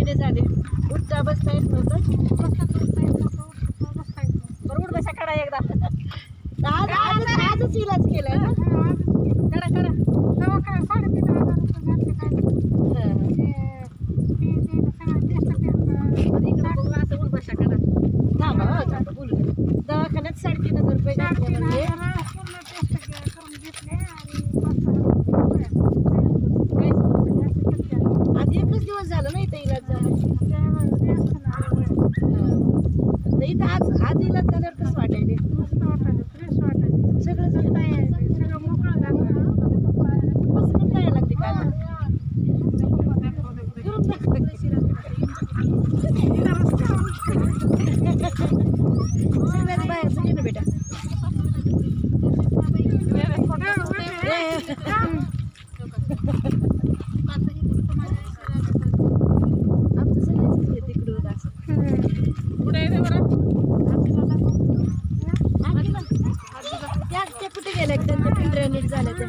महिने झाले उठता बसता येत नव्हतं. बरोबर बसा काढा एकदा. आजच इलाज केलाय ना. करा करा. असं बसा काढा. थांबा बोलू. दवाखान्यात 3,500 रुपये घातले म्हणजे आज एकच दिवस झालं ना इथं इलाज झाला. इथं आज इलाज झाल्यावर कसं वाटायले? सगळं झालं पसरून काय लागते काय सगळ्यात बाहेरचं घे ना बेटा. आमचं सगळ्याच तिकडं असं कुठे येते बरं त्या कुठे गेल्या त्यांच्या पिंढऱ्या नीट झाल्या त्या